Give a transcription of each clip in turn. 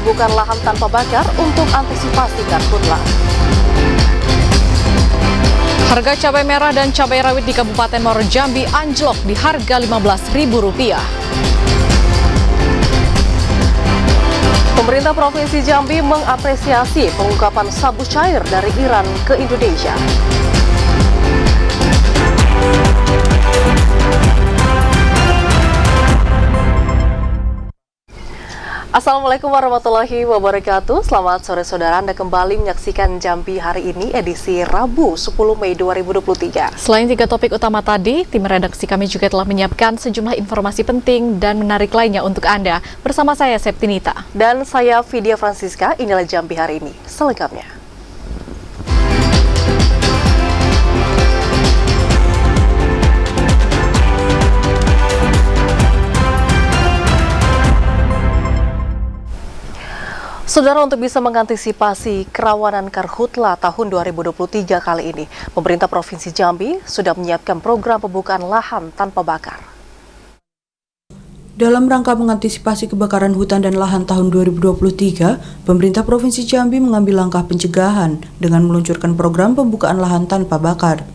pembukaan lahan tanpa bakar untuk antisipasi karhutla. Harga cabai merah dan cabai rawit di Kabupaten Muaro Jambi anjlok di harga Rp15.000. Pemerintah Provinsi Jambi mengapresiasi pengungkapan sabu cair dari Iran ke Indonesia. Assalamualaikum warahmatullahi wabarakatuh. Selamat sore saudara, Anda kembali menyaksikan Jambi hari ini edisi Rabu 10 Mei 2023. Selain 3 topik utama tadi, tim redaksi kami juga telah menyiapkan sejumlah informasi penting dan menarik lainnya untuk Anda. Bersama saya Septinita. Dan saya Vidya Francisca, inilah Jambi hari ini. Selengkapnya. Saudara, untuk bisa mengantisipasi kerawanan karhutla tahun 2023 kali ini, pemerintah Provinsi Jambi sudah menyiapkan program pembukaan lahan tanpa bakar. Dalam rangka mengantisipasi kebakaran hutan dan lahan tahun 2023, pemerintah Provinsi Jambi mengambil langkah pencegahan dengan meluncurkan program pembukaan lahan tanpa bakar.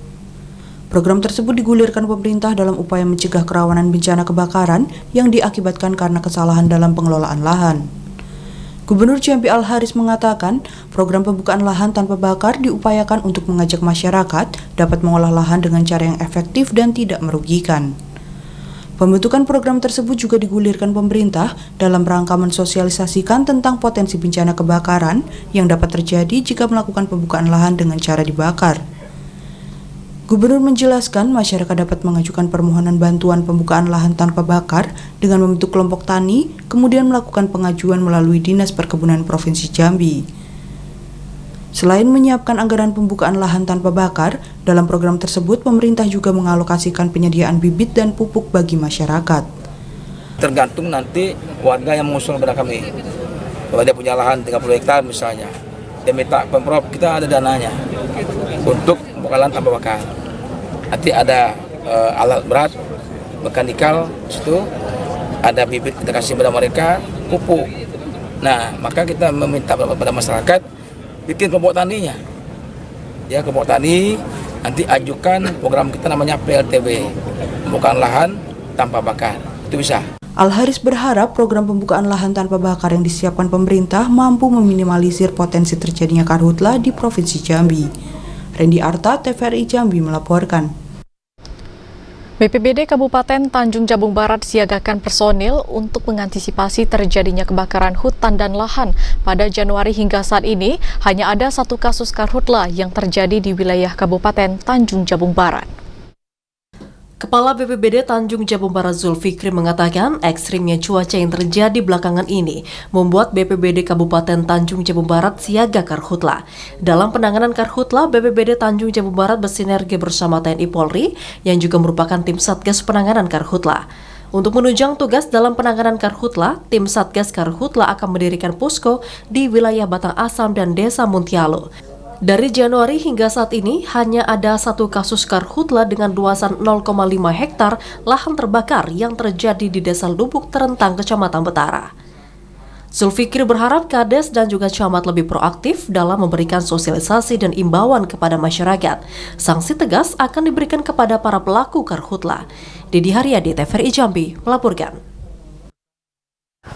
Program tersebut digulirkan pemerintah dalam upaya mencegah kerawanan bencana kebakaran yang diakibatkan karena kesalahan dalam pengelolaan lahan. Gubernur Jambi Al-Haris mengatakan, program pembukaan lahan tanpa bakar diupayakan untuk mengajak masyarakat dapat mengolah lahan dengan cara yang efektif dan tidak merugikan. Pembentukan program tersebut juga digulirkan pemerintah dalam rangka mensosialisasikan tentang potensi bencana kebakaran yang dapat terjadi jika melakukan pembukaan lahan dengan cara dibakar. Gubernur menjelaskan masyarakat dapat mengajukan permohonan bantuan pembukaan lahan tanpa bakar dengan membentuk kelompok tani, kemudian melakukan pengajuan melalui Dinas Perkebunan Provinsi Jambi. Selain menyiapkan anggaran pembukaan lahan tanpa bakar, dalam program tersebut pemerintah juga mengalokasikan penyediaan bibit dan pupuk bagi masyarakat. Tergantung nanti warga yang mengusul kepada kami. Kalau dia punya lahan 30 hektar misalnya, dia minta Pemprov, kita ada dananya untuk pembukaan lahan tanpa bakar. Nanti ada alat berat, mekanikal, situ ada bibit kita kasih pada mereka, pupuk. Nah, maka kita meminta pada masyarakat bikin kelompok taninya. Ya, kelompok tani nanti ajukan program kita namanya PLTB, pembukaan lahan tanpa bakar. Itu bisa. Al-Haris berharap program pembukaan lahan tanpa bakar yang disiapkan pemerintah mampu meminimalisir potensi terjadinya karhutla di Provinsi Jambi. Randy Arta, TVRI Jambi melaporkan. BPBD Kabupaten Tanjung Jabung Barat siagakan personil untuk mengantisipasi terjadinya kebakaran hutan dan lahan. Pada Januari hingga saat ini, hanya ada 1 kasus karhutla yang terjadi di wilayah Kabupaten Tanjung Jabung Barat. Kepala BPBD Tanjung Jabung Barat Zulfikri mengatakan ekstrimnya cuaca yang terjadi belakangan ini membuat BPBD Kabupaten Tanjung Jabung Barat siaga karhutla. Dalam penanganan karhutla, BPBD Tanjung Jabung Barat bersinergi bersama TNI Polri yang juga merupakan tim Satgas Penanganan Karhutla. Untuk menunjang tugas dalam penanganan karhutla, tim Satgas Karhutla akan mendirikan posko di wilayah Batang Asam dan Desa Muntialo. Dari Januari hingga saat ini, hanya ada 1 kasus karhutla dengan luasan 0,5 hektar lahan terbakar yang terjadi di Desa Lubuk Terentang, Kecamatan Betara. Zulfikri berharap Kades dan juga camat lebih proaktif dalam memberikan sosialisasi dan imbauan kepada masyarakat. Sanksi tegas akan diberikan kepada para pelaku karhutla. Didi Haryadi, TVRI Jambi, melaporkan.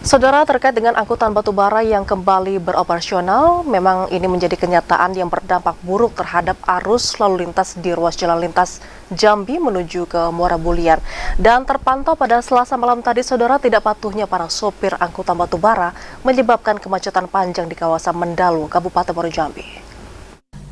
Saudara, terkait dengan angkutan batubara yang kembali beroperasional, memang ini menjadi kenyataan yang berdampak buruk terhadap arus lalu lintas di ruas jalan lintas Jambi menuju ke Muara Bulian. Dan terpantau pada Selasa malam tadi, saudara, tidak patuhnya para sopir angkutan batubara menyebabkan kemacetan panjang di kawasan Mendalu, Kabupaten Muaro Jambi.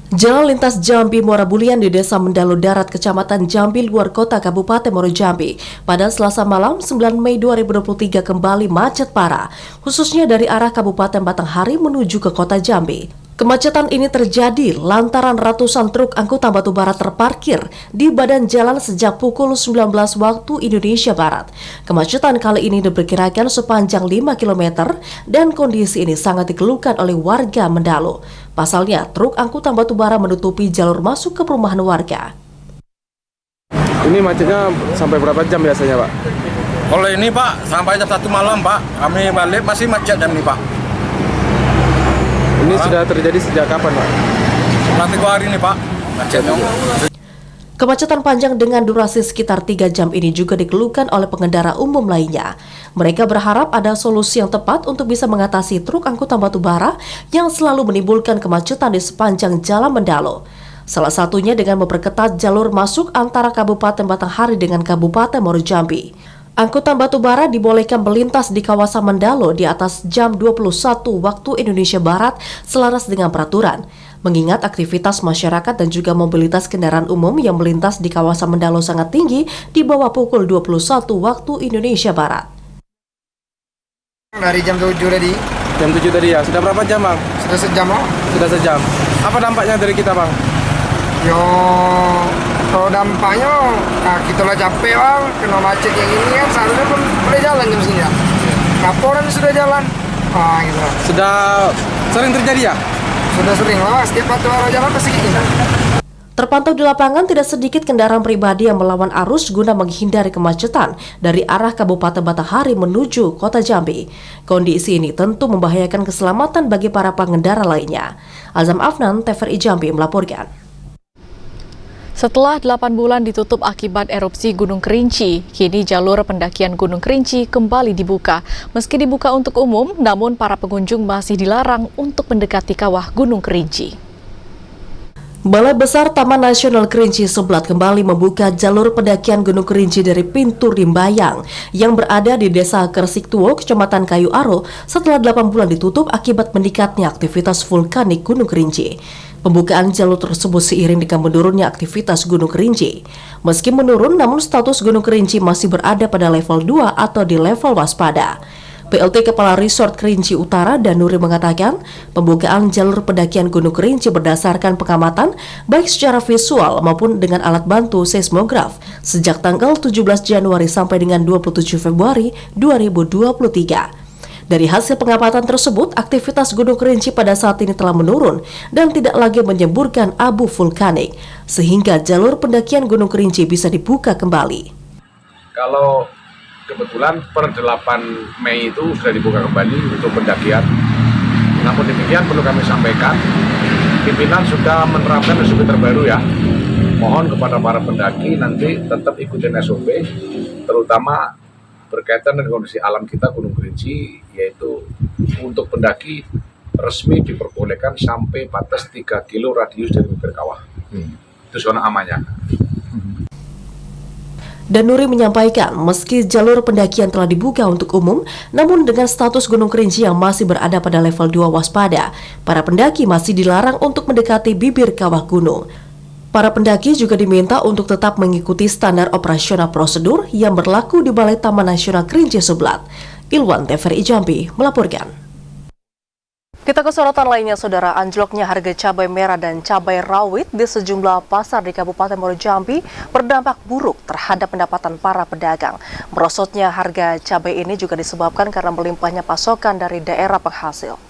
Jalan lintas Jambi Muara Bulian di Desa Mendalu Darat, Kecamatan Jambi, luar kota Kabupaten Muaro Jambi, pada Selasa malam 9 Mei 2023 kembali macet parah, khususnya dari arah Kabupaten Batanghari menuju ke kota Jambi. Kemacetan ini terjadi lantaran ratusan truk angkutan batubara terparkir di badan jalan sejak pukul 19 waktu Indonesia Barat. Kemacetan kali ini diperkirakan sepanjang 5 km dan kondisi ini sangat dikeluhkan oleh warga Mendalu. Pasalnya, truk angkutan batubara menutupi jalur masuk ke perumahan warga. Ini macetnya sampai berapa jam biasanya, Pak? Kalau ini, Pak, sampai jam 1 malam, Pak. Kami balik masih macet jam ini, Pak. sudah terjadi sejak kapan, Pak? Nanti 2 hari nih, Pak. Macetnya. Kemacetan panjang dengan durasi sekitar 3 jam ini juga dikeluhkan oleh pengendara umum lainnya. Mereka berharap ada solusi yang tepat untuk bisa mengatasi truk angkutan batu bara yang selalu menimbulkan kemacetan di sepanjang Jalan Mendalo. Salah satunya dengan memperketat jalur masuk antara Kabupaten Batanghari dengan Kabupaten Muaro Jambi. Angkutan batu bara dibolehkan melintas di kawasan Mendalo di atas jam 21 waktu Indonesia Barat selaras dengan peraturan. Mengingat aktivitas masyarakat dan juga mobilitas kendaraan umum yang melintas di kawasan Mendalo sangat tinggi di bawah pukul 21 waktu Indonesia Barat. Dari jam 7 tadi. Jam 7 tadi ya. Sudah berapa jam, Bang? Sudah sejam, Bang. Sudah sejam. Apa dampaknya dari kita, Bang? Yo, kalau dampaknya, kita lah capek, Bang. Kena macet yang ini kan, seharusnya pun boleh jalan jam sini ya. Laporan sudah jalan. Gitu. Sudah sering terjadi ya? Sudah sering lah, setiap waktu arah jalan pasti gini. Terpantau di lapangan tidak sedikit kendaraan pribadi yang melawan arus guna menghindari kemacetan dari arah Kabupaten Batanghari menuju Kota Jambi. Kondisi ini tentu membahayakan keselamatan bagi para pengendara lainnya. Azam Afnan, TVRI Jambi melaporkan. Setelah 8 bulan ditutup akibat erupsi Gunung Kerinci, kini jalur pendakian Gunung Kerinci kembali dibuka. Meski dibuka untuk umum, namun para pengunjung masih dilarang untuk mendekati kawah Gunung Kerinci. Balai Besar Taman Nasional Kerinci Seblat kembali membuka jalur pendakian Gunung Kerinci dari pintu Rimbayang yang berada di Desa Kersiktuo, Kecamatan Kayu Aro setelah 8 bulan ditutup akibat meningkatnya aktivitas vulkanik Gunung Kerinci. Pembukaan jalur tersebut seiring dengan menurunnya aktivitas Gunung Kerinci. Meski menurun, namun status Gunung Kerinci masih berada pada level 2 atau di level waspada. PLT Kepala Resort Kerinci Utara Danuri mengatakan, pembukaan jalur pendakian Gunung Kerinci berdasarkan pengamatan baik secara visual maupun dengan alat bantu seismograf sejak tanggal 17 Januari sampai dengan 27 Februari 2023. Dari hasil pengamatan tersebut, aktivitas Gunung Kerinci pada saat ini telah menurun dan tidak lagi menyemburkan abu vulkanik, sehingga jalur pendakian Gunung Kerinci bisa dibuka kembali. Kalau kebetulan per 8 Mei itu sudah dibuka kembali untuk pendakian. Namun demikian perlu kami sampaikan, pimpinan sudah menerapkan SOP terbaru ya. Mohon kepada para pendaki nanti tetap ikutin SOP, terutama berkaitan dengan kondisi alam kita Gunung Kerinci, yaitu untuk pendaki resmi diperbolehkan sampai batas 3 kilo radius dari bibir kawah. Itu zona amannya. Danuri menyampaikan, meski jalur pendakian telah dibuka untuk umum, namun dengan status Gunung Kerinci yang masih berada pada level 2 waspada, para pendaki masih dilarang untuk mendekati bibir kawah gunung. Para pendaki juga diminta untuk tetap mengikuti standar operasional prosedur yang berlaku di Balai Taman Nasional Kerinci Seblat. Ilwan, TVRI Jambi melaporkan. Kita ke sorotan lainnya, saudara. Anjloknya harga cabai merah dan cabai rawit di sejumlah pasar di Kabupaten Muaro Jambi berdampak buruk terhadap pendapatan para pedagang. Merosotnya harga cabai ini juga disebabkan karena melimpahnya pasokan dari daerah penghasil.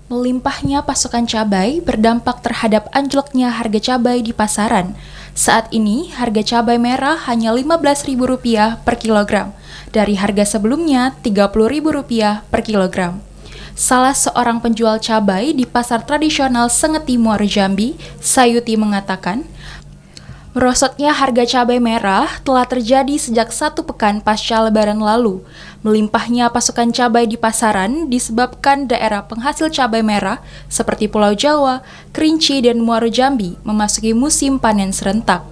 Melimpahnya pasokan cabai berdampak terhadap anjloknya harga cabai di pasaran. Saat ini, harga cabai merah hanya Rp15.000 per kilogram, dari harga sebelumnya Rp30.000 per kilogram. Salah seorang penjual cabai di pasar tradisional Sengeti Muaro Jambi, Sayuti mengatakan, merosotnya harga cabai merah telah terjadi sejak 1 pekan pasca Lebaran lalu. Melimpahnya pasokan cabai di pasaran disebabkan daerah penghasil cabai merah seperti Pulau Jawa, Kerinci, dan Muaro Jambi memasuki musim panen serentak.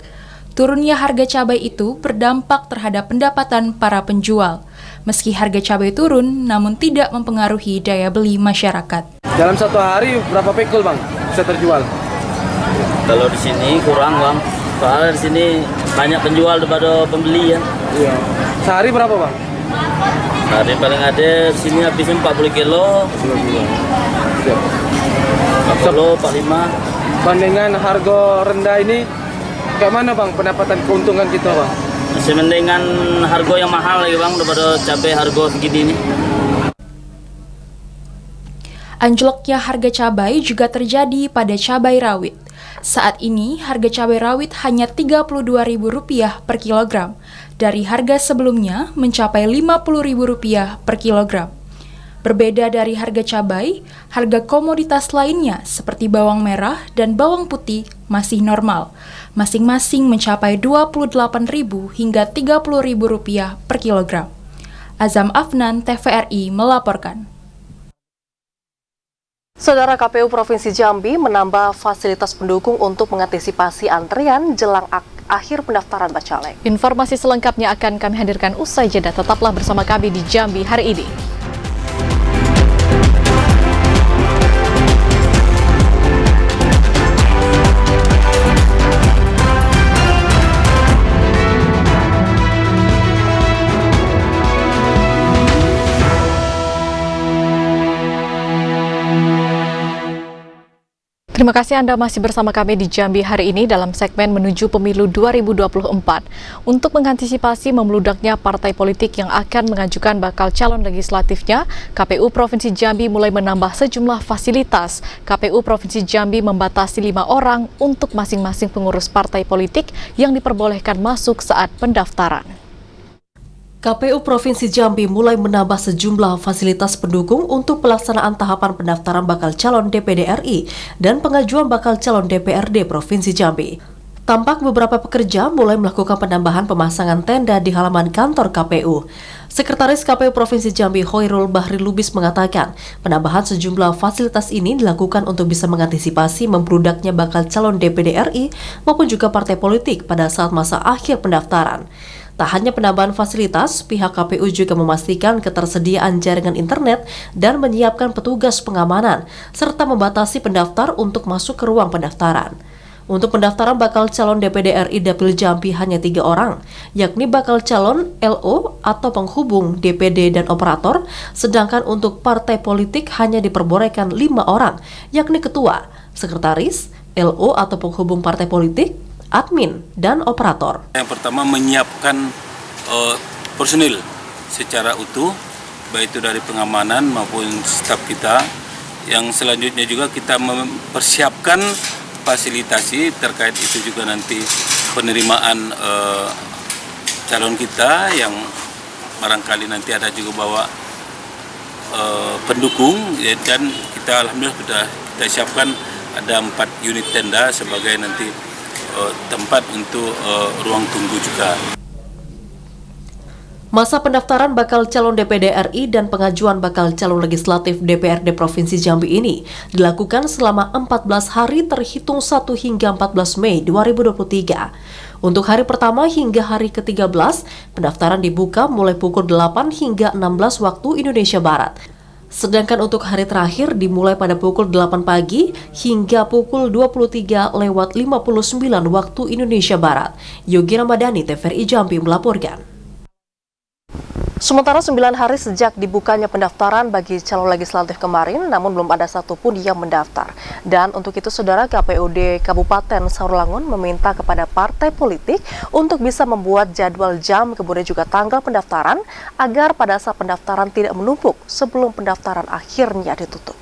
Turunnya harga cabai itu berdampak terhadap pendapatan para penjual. Meski harga cabai turun, namun tidak mempengaruhi daya beli masyarakat. Dalam satu hari berapa pekul, Bang, bisa terjual? Kalau di sini kurang, Bang. Soalnya di sini banyak penjual daripada pembeli ya. Iya. Sehari berapa, Bang? Sehari paling ada di sini habisnya 40 kilo. 40, 45. Bandingan harga rendah ini kayak mana, Bang, pendapatan keuntungan kita, Bang? Masih mendingan harga yang mahal lagi, Bang, daripada cabai harga segini ini. Anjloknya harga cabai juga terjadi pada cabai rawit. Saat ini, harga cabai rawit hanya Rp32.000 per kilogram, dari harga sebelumnya mencapai Rp50.000 per kilogram. Berbeda dari harga cabai, harga komoditas lainnya seperti bawang merah dan bawang putih masih normal. Masing-masing mencapai Rp28.000 hingga Rp30.000 per kilogram. Azam Afnan, TVRI melaporkan. Saudara, KPU Provinsi Jambi menambah fasilitas pendukung untuk mengantisipasi antrian jelang akhir pendaftaran Bacalek. Informasi selengkapnya akan kami hadirkan usai jeda. Tetaplah bersama kami di Jambi hari ini. Terima kasih Anda masih bersama kami di Jambi hari ini dalam segmen menuju pemilu 2024. Untuk mengantisipasi membludaknya partai politik yang akan mengajukan bakal calon legislatifnya, KPU Provinsi Jambi mulai menambah sejumlah fasilitas. KPU Provinsi Jambi membatasi 5 orang untuk masing-masing pengurus partai politik yang diperbolehkan masuk saat pendaftaran. KPU Provinsi Jambi mulai menambah sejumlah fasilitas pendukung untuk pelaksanaan tahapan pendaftaran bakal calon DPD RI dan pengajuan bakal calon DPRD Provinsi Jambi. Tampak beberapa pekerja mulai melakukan penambahan pemasangan tenda di halaman kantor KPU. Sekretaris KPU Provinsi Jambi Hoirul Bahri Lubis mengatakan, penambahan sejumlah fasilitas ini dilakukan untuk bisa mengantisipasi membludaknya bakal calon DPD RI maupun juga partai politik pada saat masa akhir pendaftaran. Tak hanya penambahan fasilitas, pihak KPU juga memastikan ketersediaan jaringan internet dan menyiapkan petugas pengamanan, serta membatasi pendaftar untuk masuk ke ruang pendaftaran. Untuk pendaftaran bakal calon DPD RI Dapil Jambi hanya 3 orang, yakni bakal calon LO atau penghubung DPD dan operator, sedangkan untuk partai politik hanya diperbolehkan 5 orang, yakni ketua, sekretaris, LO atau penghubung partai politik, admin, dan operator. Yang pertama menyiapkan personil secara utuh, baik itu dari pengamanan maupun staf kita. Yang selanjutnya juga kita mempersiapkan fasilitasi terkait itu juga nanti penerimaan calon kita yang barangkali nanti ada juga bawa pendukung, dan kita alhamdulillah sudah kita siapkan ada 4 unit tenda sebagai nanti tempat untuk ruang tunggu juga. Masa pendaftaran bakal calon DPD RI dan pengajuan bakal calon legislatif DPRD Provinsi Jambi ini dilakukan selama 14 hari terhitung 1 hingga 14 Mei 2023. Untuk hari pertama hingga hari ke-13, pendaftaran dibuka mulai pukul 8 hingga 16 waktu Indonesia Barat. Sedangkan untuk hari terakhir dimulai pada pukul 8 pagi hingga pukul 23:59 waktu Indonesia Barat. Yogi Ramadhani, TVRI Jambi melaporkan. Sementara 9 hari sejak dibukanya pendaftaran bagi calon legislatif kemarin, namun belum ada satupun yang mendaftar. Dan untuk itu, Saudara, KPUD Kabupaten Sarolangun meminta kepada partai politik untuk bisa membuat jadwal jam, kemudian juga tanggal pendaftaran, agar pada saat pendaftaran tidak menumpuk sebelum pendaftaran akhirnya ditutup.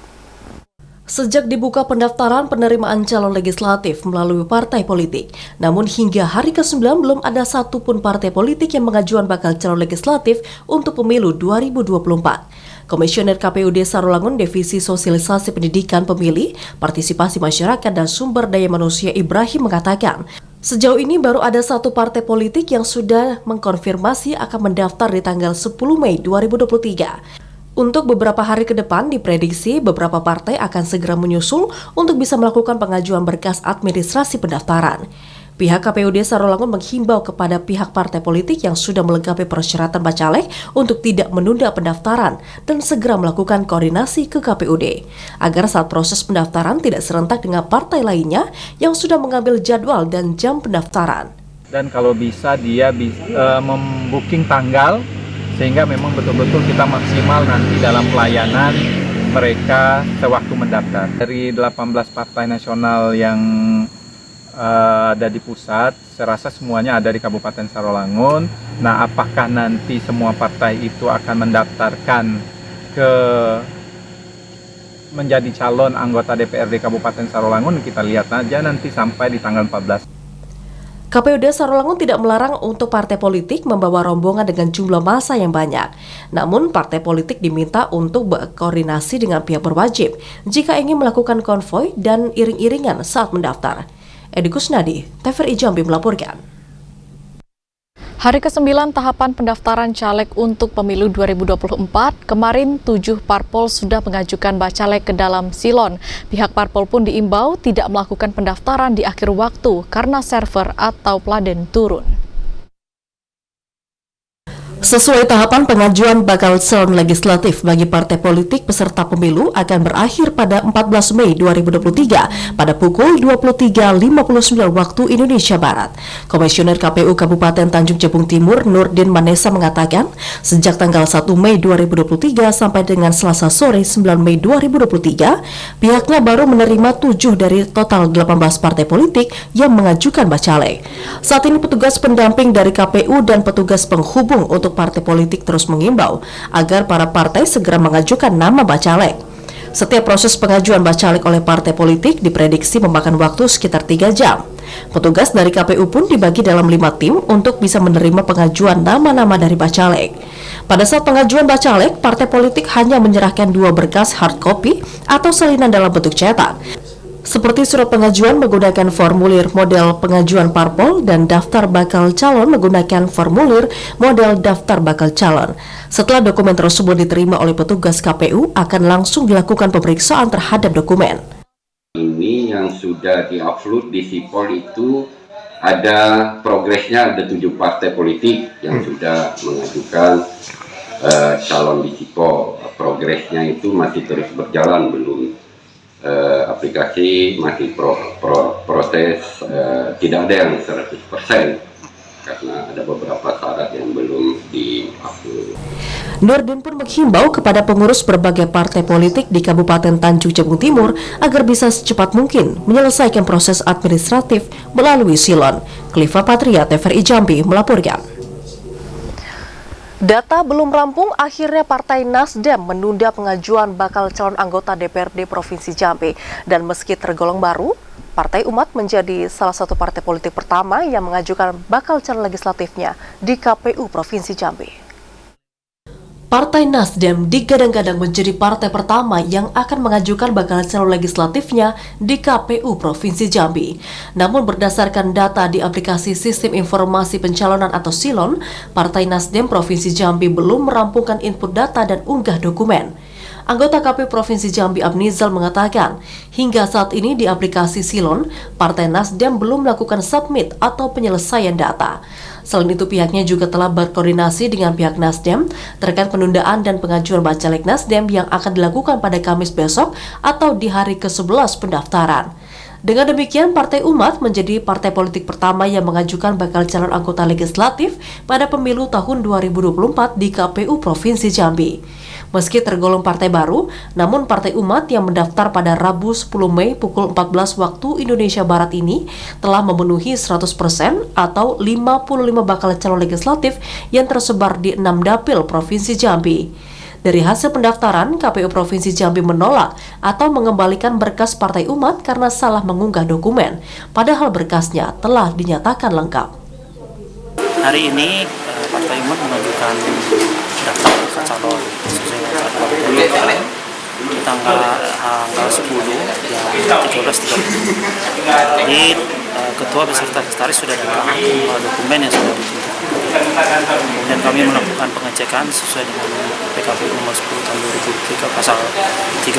Sejak dibuka pendaftaran penerimaan calon legislatif melalui partai politik, namun hingga hari ke-9 belum ada satupun partai politik yang mengajukan bakal calon legislatif untuk pemilu 2024. Komisioner KPUD Sarolangun Divisi Sosialisasi Pendidikan Pemilih, Partisipasi Masyarakat dan Sumber Daya Manusia Ibrahim mengatakan, sejauh ini baru ada 1 partai politik yang sudah mengkonfirmasi akan mendaftar di tanggal 10 Mei 2023. Untuk beberapa hari ke depan diprediksi beberapa partai akan segera menyusul untuk bisa melakukan pengajuan berkas administrasi pendaftaran. Pihak KPUD Sarolangun menghimbau kepada pihak partai politik yang sudah melengkapi persyaratan bacalek untuk tidak menunda pendaftaran dan segera melakukan koordinasi ke KPUD, agar saat proses pendaftaran tidak serentak dengan partai lainnya yang sudah mengambil jadwal dan jam pendaftaran. Dan kalau bisa dia membooking tanggal, sehingga memang betul-betul kita maksimal nanti dalam pelayanan mereka sewaktu mendaftar. Dari 18 partai nasional yang ada di pusat, saya rasa semuanya ada di Kabupaten Sarolangun. Nah, apakah nanti semua partai itu akan mendaftarkan menjadi calon anggota DPRD Kabupaten Sarolangun? Kita lihat aja nanti sampai di tanggal 14. KPUD Sarolangun tidak melarang untuk partai politik membawa rombongan dengan jumlah massa yang banyak. Namun, partai politik diminta untuk berkoordinasi dengan pihak berwajib jika ingin melakukan konvoi dan iring-iringan saat mendaftar. Edi Kusnadi, TVRI Jambi melaporkan. Hari ke-9 tahapan pendaftaran caleg untuk pemilu 2024, kemarin 7 parpol sudah mengajukan bacalek ke dalam silon. Pihak parpol pun diimbau tidak melakukan pendaftaran di akhir waktu karena server atau pladen turun. Sesuai tahapan pengajuan bakal calon legislatif bagi partai politik peserta pemilu akan berakhir pada 14 Mei 2023 pada pukul 23.59 waktu Indonesia Barat. Komisioner KPU Kabupaten Tanjung Jabung Timur Nurdin Manesa mengatakan, sejak tanggal 1 Mei 2023 sampai dengan Selasa sore 9 Mei 2023, pihaknya baru menerima 7 dari total 18 partai politik yang mengajukan bacalek. Saat ini petugas pendamping dari KPU dan petugas penghubung untuk partai politik terus mengimbau agar para partai segera mengajukan nama bacalek. Setiap proses pengajuan bacalek oleh partai politik diprediksi memakan waktu sekitar 3 jam. Petugas dari KPU pun dibagi dalam 5 tim untuk bisa menerima pengajuan nama-nama dari bacalek. Pada saat pengajuan bacalek, partai politik hanya menyerahkan 2 berkas hard copy atau salinan dalam bentuk cetak, seperti surat pengajuan menggunakan formulir model pengajuan parpol dan daftar bakal calon menggunakan formulir model daftar bakal calon. Setelah dokumen tersebut diterima oleh petugas KPU, akan langsung dilakukan pemeriksaan terhadap dokumen. Ini yang sudah di-upload di Sipol itu ada progresnya, ada 7 partai politik yang sudah mengajukan calon di Sipol. Progresnya itu masih terus berjalan, belum aplikasi masih proses, tidak ada yang 100% karena ada beberapa syarat yang belum di-upload. Nurdin pun menghimbau kepada pengurus berbagai partai politik di Kabupaten Tanjung Jabung Timur agar bisa secepat mungkin menyelesaikan proses administratif melalui silon. Kliva Patria, TVRI Jambi melaporkan. Data belum rampung, akhirnya Partai Nasdem menunda pengajuan bakal calon anggota DPRD Provinsi Jambi. Dan meski tergolong baru, Partai Umat menjadi salah satu partai politik pertama yang mengajukan bakal calon legislatifnya di KPU Provinsi Jambi. Partai Nasdem digadang-gadang menjadi partai pertama yang akan mengajukan bakal calon legislatifnya di KPU Provinsi Jambi. Namun berdasarkan data di aplikasi Sistem Informasi Pencalonan atau SILON, Partai Nasdem Provinsi Jambi belum merampungkan input data dan unggah dokumen. Anggota KPU Provinsi Jambi Abnizal mengatakan, hingga saat ini di aplikasi SILON, Partai Nasdem belum melakukan submit atau penyelesaian data. Selain itu, pihaknya juga telah berkoordinasi dengan pihak Nasdem terkait penundaan dan pengajuan bacalek Nasdem yang akan dilakukan pada Kamis besok atau di hari ke-11 pendaftaran. Dengan demikian, Partai Umat menjadi partai politik pertama yang mengajukan bakal calon anggota legislatif pada pemilu tahun 2024 di KPU Provinsi Jambi. Meski tergolong partai baru, namun Partai Umat yang mendaftar pada Rabu 10 Mei pukul 14 waktu Indonesia Barat ini telah memenuhi 100% atau 55 bakal calon legislatif yang tersebar di 6 dapil Provinsi Jambi. Dari hasil pendaftaran, KPU Provinsi Jambi menolak atau mengembalikan berkas Partai Umat karena salah mengunggah dokumen, padahal berkasnya telah dinyatakan lengkap. Hari ini Partai Umat mengajukan daftar bakal calon sesuai dengan peraturan di tanggal 10 jam 17.30. Jadi Ketua beserta Sekretaris sudah datang dokumen yang sudah ditentukan. Kemudian kami melakukan pengecekan sesuai dengan PKPU nomor 10 tahun 2003 pasal 33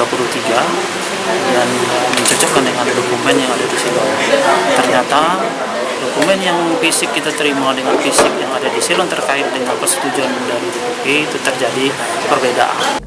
dan mencocokkan dengan dokumen yang ada di silon. Ternyata dokumen yang fisik kita terima dengan fisik yang ada di silon terkait dengan persetujuan dari DPP itu terjadi perbedaan.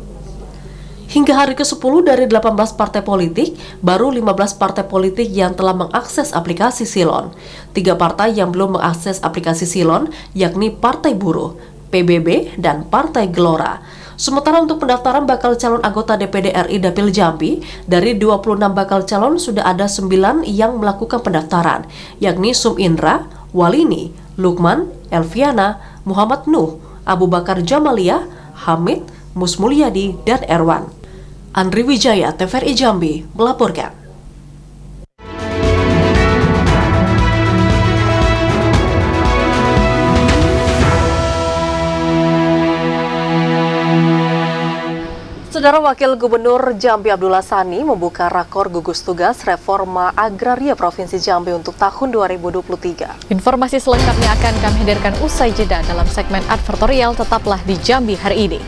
Hingga hari ke-10 dari 18 partai politik, baru 15 partai politik yang telah mengakses aplikasi Silon. 3 partai yang belum mengakses aplikasi Silon, yakni Partai Buruh, PBB, dan Partai Gelora. Sementara untuk pendaftaran bakal calon anggota DPD RI Dapil Jambi, dari 26 bakal calon sudah ada 9 yang melakukan pendaftaran, yakni Sum Indra, Walini, Lukman, Elviana, Muhammad Nuh, Abu Bakar Jamalia, Hamid, Musmulyadi, dan Erwan. Andri Wijaya, TVRI Jambi, melaporkan. Saudara Wakil Gubernur Jambi Abdullah Sani membuka rakor gugus tugas reforma agraria Provinsi Jambi untuk tahun 2023. Informasi selengkapnya akan kami hadirkan usai jeda dalam segmen advertorial. Tetaplah di Jambi hari ini.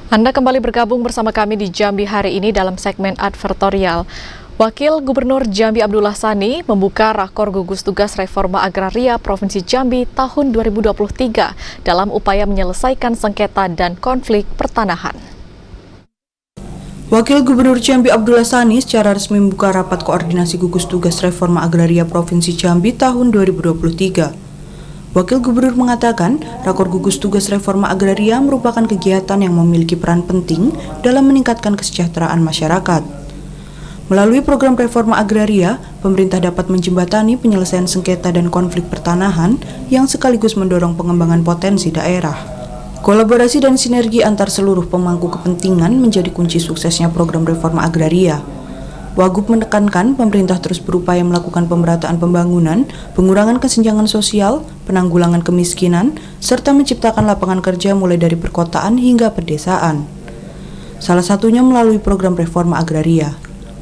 Anda kembali bergabung bersama kami di Jambi hari ini dalam segmen advertorial. Wakil Gubernur Jambi Abdullah Sani membuka rakor gugus tugas reforma agraria Provinsi Jambi tahun 2023 dalam upaya menyelesaikan sengketa dan konflik pertanahan. Wakil Gubernur Jambi Abdullah Sani secara resmi membuka rapat koordinasi gugus tugas reforma agraria Provinsi Jambi tahun 2023. Wakil Gubernur mengatakan, rakor gugus tugas reforma agraria merupakan kegiatan yang memiliki peran penting dalam meningkatkan kesejahteraan masyarakat. Melalui program reforma agraria, pemerintah dapat menjembatani penyelesaian sengketa dan konflik pertanahan yang sekaligus mendorong pengembangan potensi daerah. Kolaborasi dan sinergi antar seluruh pemangku kepentingan menjadi kunci suksesnya program reforma agraria. Wagub menekankan pemerintah terus berupaya melakukan pemerataan pembangunan, pengurangan kesenjangan sosial, penanggulangan kemiskinan, serta menciptakan lapangan kerja mulai dari perkotaan hingga pedesaan. Salah satunya melalui program reforma agraria.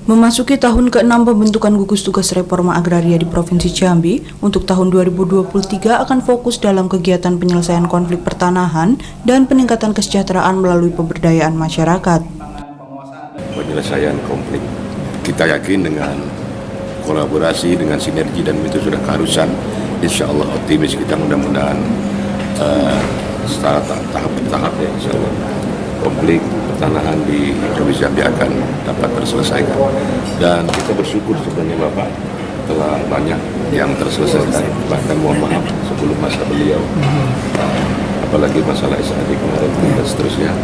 Memasuki tahun ke-6 pembentukan gugus tugas reforma agraria di Provinsi Jambi, untuk tahun 2023 akan fokus dalam kegiatan penyelesaian konflik pertanahan dan peningkatan kesejahteraan melalui pemberdayaan masyarakat. Penyelesaian konflik. Kita yakin dengan kolaborasi, dengan sinergi, dan itu sudah keharusan. Insya Allah optimis kita, mudah-mudahan secara tahap bertahap ya, insya Allah konflik pertanahan di Provinsi Jambi akan dapat terselesaikan. Dan kita bersyukur sebenarnya Bapak telah banyak yang terselesaikan, bahkan mohon maaf sebelum masa beliau, apalagi masalah SAD kemarin dan seterusnya.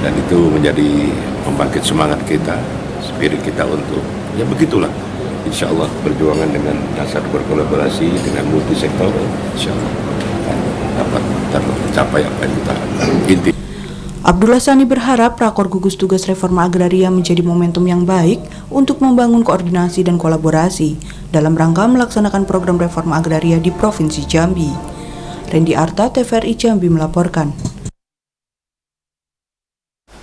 Dan itu menjadi pembangkit semangat kita, spirit kita untuk, ya begitulah, insya Allah perjuangan dengan dasar berkolaborasi dengan multisektor, insya Allah dapat tercapai apa yang kita inti. Abdullah Sani berharap rakor gugus tugas reforma agraria menjadi momentum yang baik untuk membangun koordinasi dan kolaborasi dalam rangka melaksanakan program reforma agraria di Provinsi Jambi. Randy Arta, TVRI Jambi melaporkan.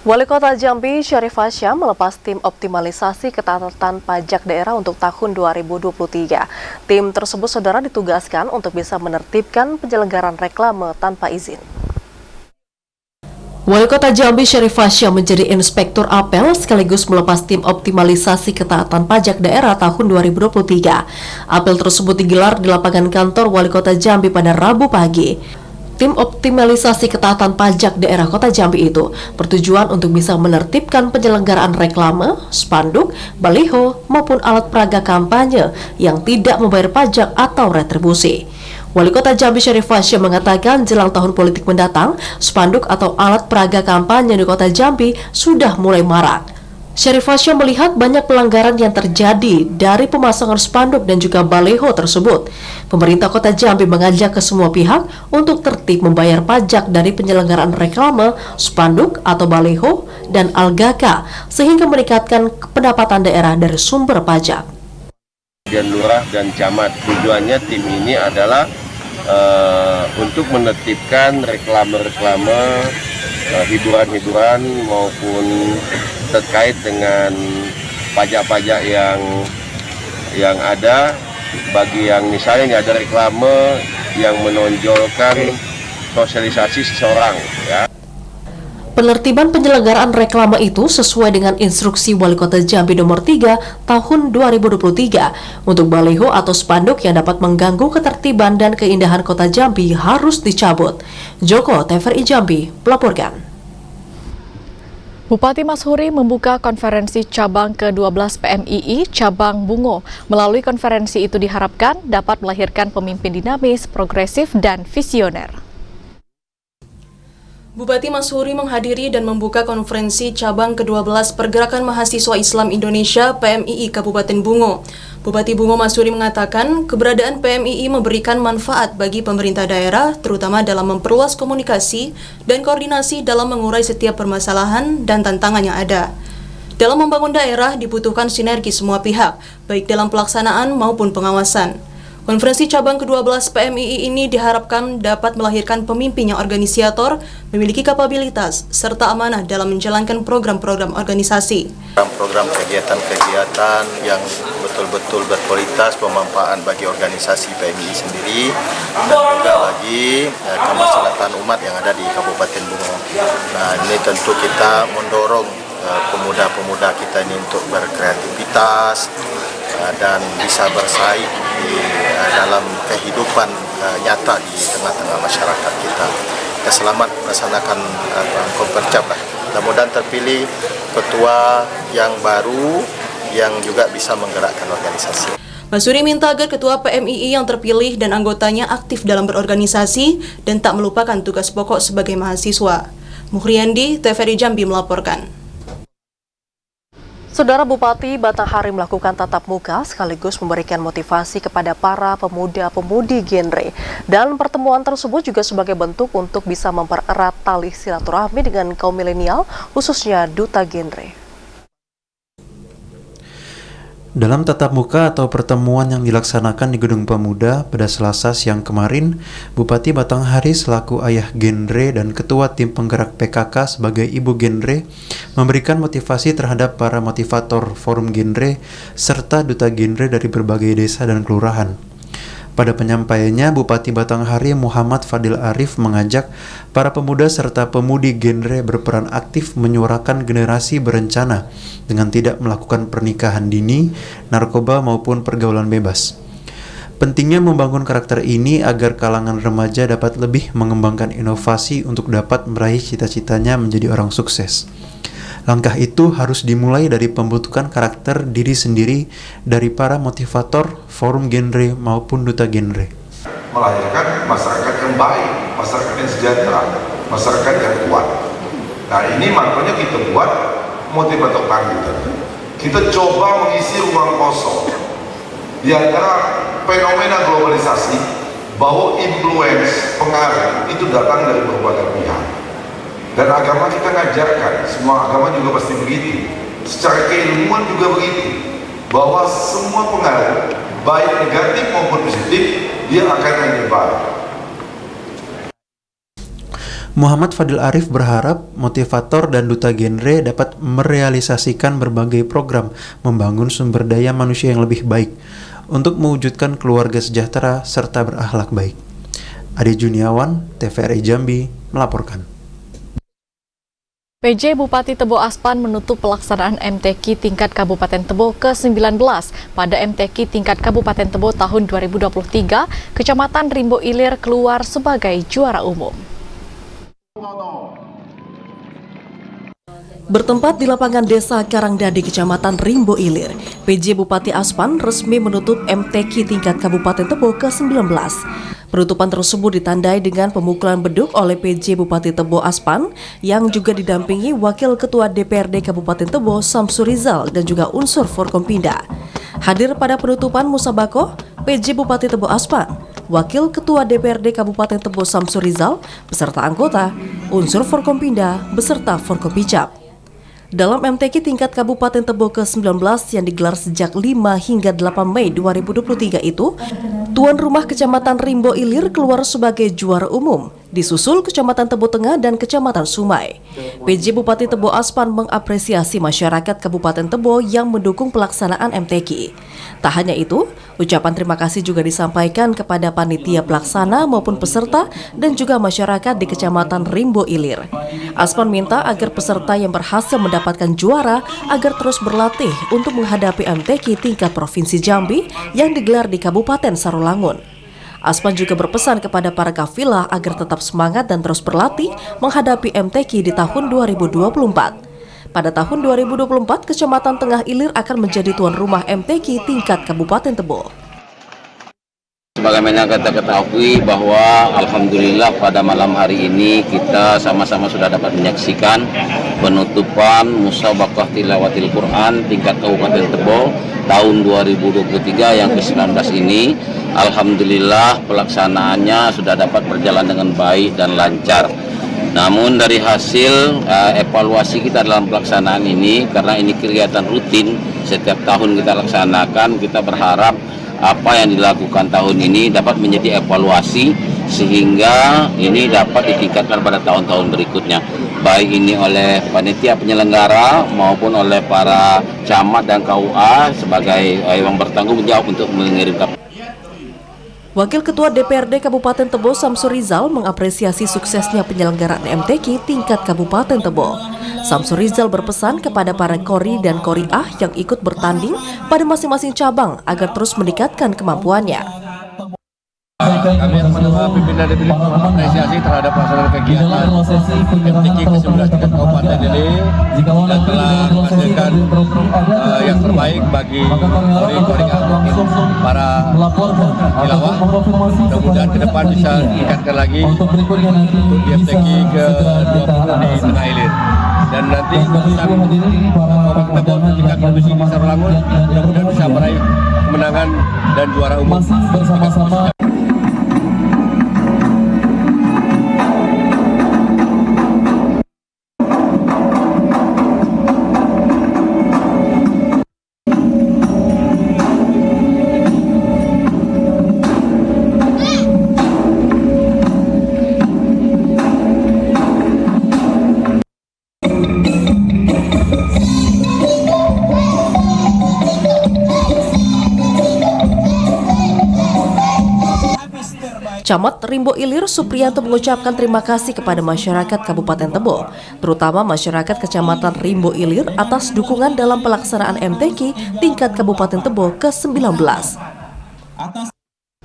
Wali Kota Jambi Syarif Hasyam melepas tim optimalisasi ketaatan pajak daerah untuk tahun 2023. Tim tersebut saudara ditugaskan untuk bisa menertibkan penyelenggaraan reklame tanpa izin. Wali Kota Jambi Syarif Hasyam menjadi inspektur apel sekaligus melepas tim optimalisasi ketaatan pajak daerah tahun 2023. Apel tersebut digelar di lapangan kantor Wali Kota Jambi pada Rabu pagi. Tim optimalisasi ketaatan pajak daerah Kota Jambi itu bertujuan untuk bisa menertibkan penyelenggaraan reklame, spanduk, baliho, maupun alat peraga kampanye yang tidak membayar pajak atau retribusi. Wali Kota Jambi Syarif Hasyam mengatakan jelang tahun politik mendatang, spanduk atau alat peraga kampanye di Kota Jambi sudah mulai marak. Syarif Hasyam melihat banyak pelanggaran yang terjadi dari pemasangan spanduk dan juga baliho tersebut. Pemerintah Kota Jambi mengajak ke semua pihak untuk tertib membayar pajak dari penyelenggaraan reklame, spanduk atau baliho, dan algaka, sehingga meningkatkan pendapatan daerah dari sumber pajak. Dan lurah dan camat, tujuannya tim ini adalah untuk menertibkan reklame-reklame, hiburan-hiburan maupun terkait dengan pajak-pajak yang ada, bagi yang misalnya ada reklame yang menonjolkan sosialisasi seseorang, ya. Penertiban penyelenggaraan reklame itu sesuai dengan instruksi Wali Kota Jambi nomor 3 tahun 2023. Untuk baliho atau spanduk yang dapat mengganggu ketertiban dan keindahan Kota Jambi harus dicabut. Joko, TVRI Jambi, melaporkan. Bupati Mashuri membuka konferensi cabang ke-12 PMII Cabang Bungo. Melalui konferensi itu diharapkan dapat melahirkan pemimpin dinamis, progresif, dan visioner. Bupati Mashuri menghadiri dan membuka konferensi cabang ke-12 Pergerakan Mahasiswa Islam Indonesia PMII Kabupaten Bungo. Bupati Bungo Masuri mengatakan keberadaan PMII memberikan manfaat bagi pemerintah daerah, terutama dalam memperluas komunikasi dan koordinasi dalam mengurai setiap permasalahan dan tantangan yang ada. Dalam membangun daerah dibutuhkan sinergi semua pihak, baik dalam pelaksanaan maupun pengawasan. Konferensi cabang ke-12 PMII ini diharapkan dapat melahirkan pemimpin yang organisator, memiliki kapabilitas, serta amanah dalam menjalankan program-program organisasi. Program kegiatan-kegiatan yang betul-betul berkualitas, bermanfaat bagi organisasi PMII sendiri, dan juga bagi kemaslahatan umat yang ada di Kabupaten Bungo. Nah, ini tentu kita mendorong pemuda-pemuda kita ini untuk berkreativitas dan bisa bersaing dalam kehidupan nyata di tengah-tengah masyarakat kita. Ya, selamat melaksanakan Konfercap. Mudah-mudahan terpilih ketua yang baru yang juga bisa menggerakkan organisasi. Masuri minta agar ketua PMII yang terpilih dan anggotanya aktif dalam berorganisasi dan tak melupakan tugas pokok sebagai mahasiswa. Muhriandi, TVRI Jambi melaporkan. Saudara Bupati Batanghari melakukan tatap muka sekaligus memberikan motivasi kepada para pemuda-pemudi genre. Dan pertemuan tersebut juga sebagai bentuk untuk bisa mempererat tali silaturahmi dengan kaum milenial, khususnya duta genre. Dalam tatap muka atau pertemuan yang dilaksanakan di Gedung Pemuda pada Selasa siang kemarin, Bupati Batanghari selaku ayah genre dan ketua tim penggerak PKK sebagai ibu genre memberikan motivasi terhadap para motivator forum genre serta duta genre dari berbagai desa dan kelurahan. Pada penyampaiannya, Bupati Batanghari Muhammad Fadil Arif mengajak para pemuda serta pemudi genre berperan aktif menyuarakan generasi berencana dengan tidak melakukan pernikahan dini, narkoba maupun pergaulan bebas. Pentingnya membangun karakter ini agar kalangan remaja dapat lebih mengembangkan inovasi untuk dapat meraih cita-citanya menjadi orang sukses. Langkah itu harus dimulai dari pembentukan karakter diri sendiri dari para motivator, forum genre maupun duta genre. Melahirkan masyarakat yang baik, masyarakat yang sejahtera, masyarakat yang kuat. Nah, ini makanya kita buat motivator tangguh. Kita coba mengisi ruang kosong di antara fenomena globalisasi bahwa influence, pengaruh itu datang dari berbagai pihak. Dan agama kita ngajarkan, semua agama juga pasti begitu. Secara keilmuan juga begitu. Bahwa semua pengaruh, baik negatif maupun positif, dia akan menyebar. Muhammad Fadil Arif berharap motivator dan duta genre dapat merealisasikan berbagai program membangun sumber daya manusia yang lebih baik untuk mewujudkan keluarga sejahtera serta berakhlak baik. Ade Juniawan, TVRI Jambi, melaporkan. PJ Bupati Tebo Aspan menutup pelaksanaan MTQ tingkat Kabupaten Tebo ke-19 pada MTQ tingkat Kabupaten Tebo tahun 2023, Kecamatan Rimbo Ilir keluar sebagai juara umum. Bertempat di lapangan desa Karangdadi, Kecamatan Rimbo Ilir, PJ Bupati Aspan resmi menutup MTQ tingkat Kabupaten Tebo ke-19. Penutupan tersebut ditandai dengan pemukulan beduk oleh PJ Bupati Tebo Aspan yang juga didampingi Wakil Ketua DPRD Kabupaten Tebo Samsur Rizal dan juga unsur Forkompinda. Hadir pada penutupan musabaqah PJ Bupati Tebo Aspan, Wakil Ketua DPRD Kabupaten Tebo Samsur Rizal beserta anggota, unsur Forkompinda beserta Forkopicap. Dalam MTQ tingkat Kabupaten Tebo ke-19 yang digelar sejak 5 hingga 8 Mei 2023 itu, tuan rumah Kecamatan Rimbo Ilir keluar sebagai juara umum, disusul Kecamatan Tebo Tengah dan Kecamatan Sumai. PJ Bupati Tebo Aspan mengapresiasi masyarakat Kabupaten Tebo yang mendukung pelaksanaan MTQ. Tak hanya itu, ucapan terima kasih juga disampaikan kepada panitia pelaksana maupun peserta dan juga masyarakat di Kecamatan Rimbo Ilir. Aspan minta agar peserta yang berhasil mendapatkan juara agar terus berlatih untuk menghadapi MTQ tingkat Provinsi Jambi yang digelar di Kabupaten Sarolangun. Aspan juga berpesan kepada para kafilah agar tetap semangat dan terus berlatih menghadapi MTQ di tahun 2024. Pada tahun 2024, Kecamatan Tengah Ilir akan menjadi tuan rumah MTQ tingkat Kabupaten Tebo. sebagaimana kita ketahui bahwa alhamdulillah pada malam hari ini kita sama-sama sudah dapat menyaksikan penutupan musabaqah tilawatil Quran tingkat Kabupaten Tebo tahun 2023 yang ke-19 ini. Alhamdulillah pelaksanaannya sudah dapat berjalan dengan baik dan lancar. Namun dari hasil evaluasi kita dalam pelaksanaan ini, karena ini kegiatan rutin setiap tahun kita laksanakan, kita berharap apa yang dilakukan tahun ini dapat menjadi evaluasi sehingga ini dapat ditingkatkan pada tahun-tahun berikutnya, baik ini oleh panitia penyelenggara maupun oleh para camat dan KUA sebagai yang bertanggung jawab untuk mengirimkan. Wakil Ketua DPRD Kabupaten Tebo Samsur Rizal mengapresiasi suksesnya penyelenggaraan MTQ tingkat Kabupaten Tebo. Samsur Rizal berpesan kepada para kori dan koriah yang ikut bertanding pada masing-masing cabang agar terus meningkatkan kemampuannya. Kami semua pimpinan DPD mengapresiasi terhadap pelaksanaan kegiatan MTQ ke-11 tingkat kabupaten ini dan telah menghasilkan yang terbaik bagi kori-kori para tilawah. Mudah-mudahan ke depan bisa meningkatkan lagi untuk di MTQ ke-20 di Tengah Ilir. Dan nanti urusan Kabupaten Tebo tingkat provinsi di Sarolangun mudah-mudahan bisa meraih kemenangan dan juara umum. Camat Rimbo Ilir Supriyanto mengucapkan terima kasih kepada masyarakat Kabupaten Tebo, terutama masyarakat Kecamatan Rimbo Ilir atas dukungan dalam pelaksanaan MTQ tingkat Kabupaten Tebo ke-19.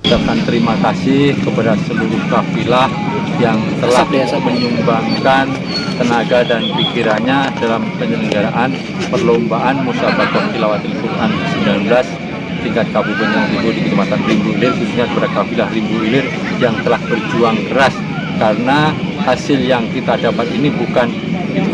Ucapkan terima kasih kepada seluruh kafilah yang telah menyumbangkan tenaga dan pikirannya dalam penyelenggaraan perlombaan musabaqah tilawatil Quran 19 tingkat Kabupaten Tebo di Kecamatan Rimbo Ilir, khususnya kepada kafilah Rimbo Ilir yang telah berjuang keras, karena hasil yang kita dapat ini bukan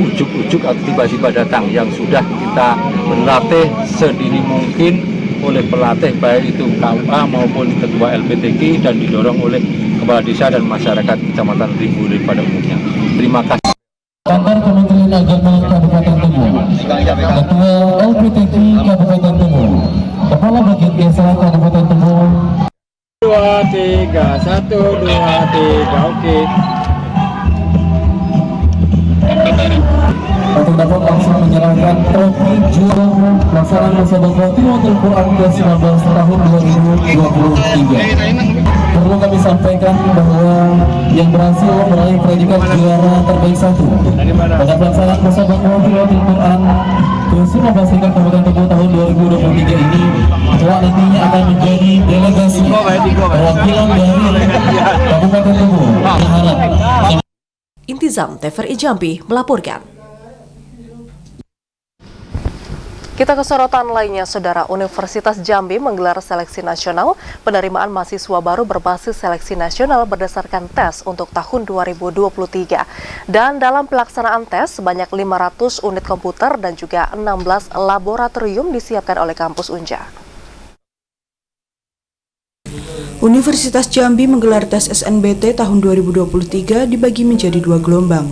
ujuk-ujuk atau tiba-tiba datang, yang sudah kita berlatih sedini mungkin oleh pelatih baik itu KUA maupun ketua LPTQ dan didorong oleh kepala desa dan masyarakat Kecamatan Rimbo Ilir pada umumnya. Terima kasih. Kantor Kementerian Agama Kabupaten Tebo, Ketua LPTQ Kabupaten Tebo, Kepala Bagian Desa Kabupaten Tebo. 2, 3, 1, 2, 3, oke. Untuk dapat langsung menyerahkan trofi juara pelaksanaan musabaqah tilawatil Quran ke-19 tahun 2023. Perlu kami sampaikan bahwa yang berhasil meraih predikat juara terbaik 1 pada pelaksanaan musabaqah tilawatil Quran ke-19 tingkat Kabupaten Tebo tahun 2023 ini kelak nantinya akan menjadi delegasi perwakilan dari Kabupaten Tebo. Intizam TVRI Jambi melaporkan. Kita ke sorotan lainnya, Saudara. Universitas Jambi menggelar seleksi nasional penerimaan mahasiswa baru berbasis seleksi nasional berdasarkan tes untuk tahun 2023. Dan dalam pelaksanaan tes, sebanyak 500 unit komputer dan juga 16 laboratorium disiapkan oleh kampus Unja. Universitas Jambi menggelar tes SNBT tahun 2023 dibagi menjadi 2 gelombang.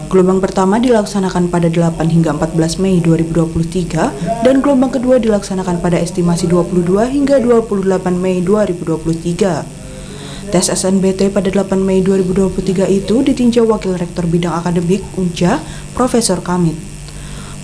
Gelombang pertama dilaksanakan pada 8 hingga 14 Mei 2023 dan gelombang kedua dilaksanakan pada estimasi 22 hingga 28 Mei 2023. Tes SNBT pada 8 Mei 2023 itu ditinjau Wakil Rektor Bidang Akademik Unja, Profesor Kamit.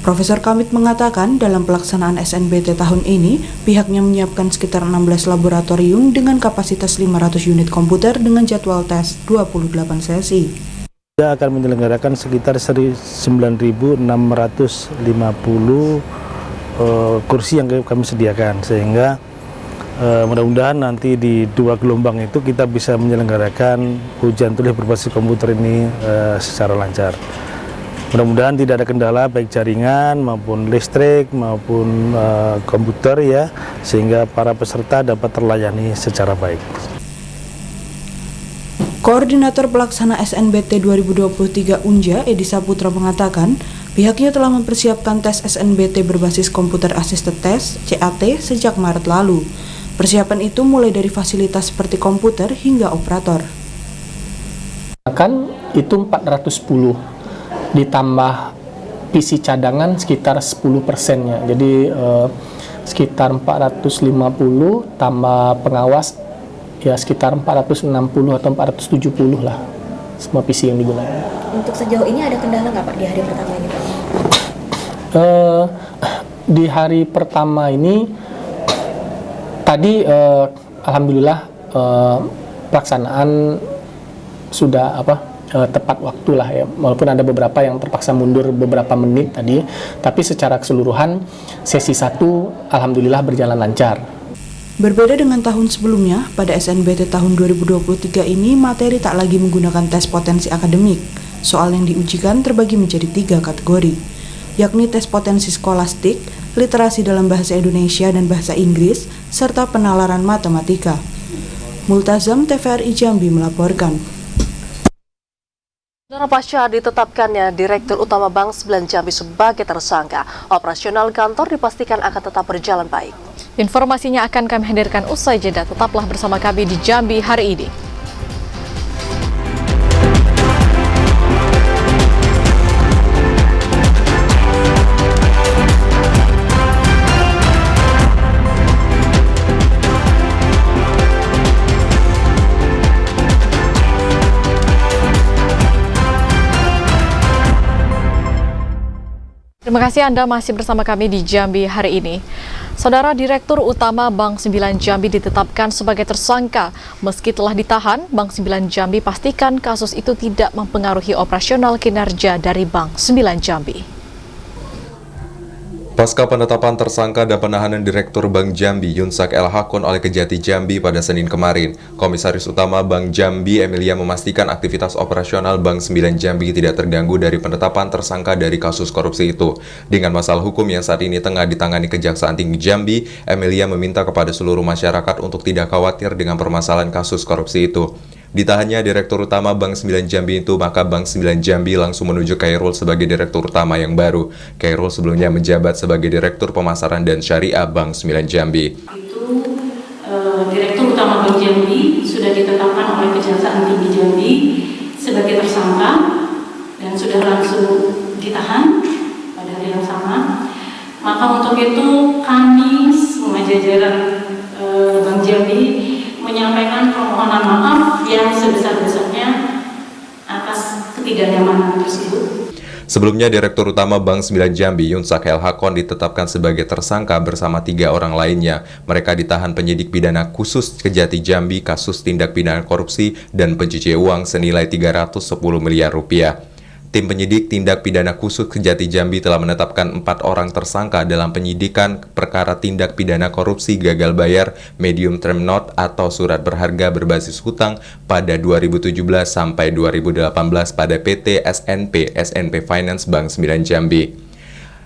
Profesor Kamit mengatakan dalam pelaksanaan SNBT tahun ini, pihaknya menyiapkan sekitar 16 laboratorium dengan kapasitas 500 unit komputer dengan jadwal tes 28 sesi. Kita akan menyelenggarakan sekitar 9.650 kursi yang kami sediakan, sehingga mudah-mudahan nanti di 2 gelombang itu kita bisa menyelenggarakan ujian tulis berbasis komputer ini secara lancar. Mudah-mudahan tidak ada kendala baik jaringan maupun listrik maupun komputer ya, sehingga para peserta dapat terlayani secara baik. Koordinator Pelaksana SNBT 2023 Unja, Edi Saputra mengatakan, pihaknya telah mempersiapkan tes SNBT berbasis Computer Assisted Test (CAT) sejak Maret lalu. Persiapan itu mulai dari fasilitas seperti komputer hingga operator. Kan itu 410 ditambah PC cadangan sekitar 10%-nya. Jadi sekitar 450 tambah pengawas ya sekitar 460 atau 470 lah semua PC yang digunakan. Untuk sejauh ini ada kendala nggak Pak di hari pertama ini Pak? Di hari pertama ini tadi alhamdulillah pelaksanaan sudah tepat waktu lah ya, walaupun ada beberapa yang terpaksa mundur beberapa menit tadi, tapi secara keseluruhan sesi 1 alhamdulillah berjalan lancar. Berbeda dengan tahun sebelumnya, pada SNBT tahun 2023 ini materi tak lagi menggunakan tes potensi akademik. Soal yang diujikan terbagi menjadi 3 kategori, yakni tes potensi skolastik, literasi dalam bahasa Indonesia dan bahasa Inggris, serta penalaran matematika. Multazam, TVRI Jambi melaporkan. Saudara, pasca ditetapkannya Direktur Utama Bank 9 Jambi sebagai tersangka, operasional kantor dipastikan akan tetap berjalan baik. Informasinya akan kami hadirkan usai jeda. Tetaplah bersama kami di Jambi hari ini. Terima kasih Anda masih bersama kami di Jambi hari ini. Saudara, Direktur Utama Bank 9 Jambi ditetapkan sebagai tersangka. Meski telah ditahan, Bank 9 Jambi pastikan kasus itu tidak mempengaruhi operasional kinerja dari Bank 9 Jambi. Pasca penetapan tersangka dan penahanan Direktur Bank Jambi Yunsak El Hakon oleh Kejati Jambi pada Senin kemarin, Komisaris Utama Bank Jambi Emilia memastikan aktivitas operasional Bank 9 Jambi tidak terganggu dari penetapan tersangka dari kasus korupsi itu. Dengan masalah hukum yang saat ini tengah ditangani Kejaksaan Tinggi Jambi, Emilia meminta kepada seluruh masyarakat untuk tidak khawatir dengan permasalahan kasus korupsi itu. Ditahannya Direktur Utama Bank 9 Jambi itu, maka Bank 9 Jambi langsung menuju Khairul sebagai Direktur Utama yang baru. Khairul sebelumnya menjabat sebagai Direktur Pemasaran dan Syariah Bank 9 Jambi. Direktur Utama Bank Jambi sudah ditetapkan oleh Kejaksaan Tinggi Jambi sebagai tersangka dan sudah langsung ditahan pada hari yang sama. Maka untuk itu kami semua jajaran Bank Jambi menyampaikan permohonan maaf yang sebesar-besarnya atas ketidaknyamanan tersebut. Sebelumnya, Direktur Utama Bank 9 Jambi Yunsak El Hakon ditetapkan sebagai tersangka bersama 3 orang lainnya. Mereka ditahan penyidik pidana khusus Kejati Jambi kasus tindak pidana korupsi dan pencucian uang senilai 310 miliar rupiah. Tim penyidik tindak pidana khusus Kejati Jambi telah menetapkan 4 orang tersangka dalam penyidikan perkara tindak pidana korupsi gagal bayar medium term note atau surat berharga berbasis hutang pada 2017 sampai 2018 pada PT SNP Finance Bank 9 Jambi.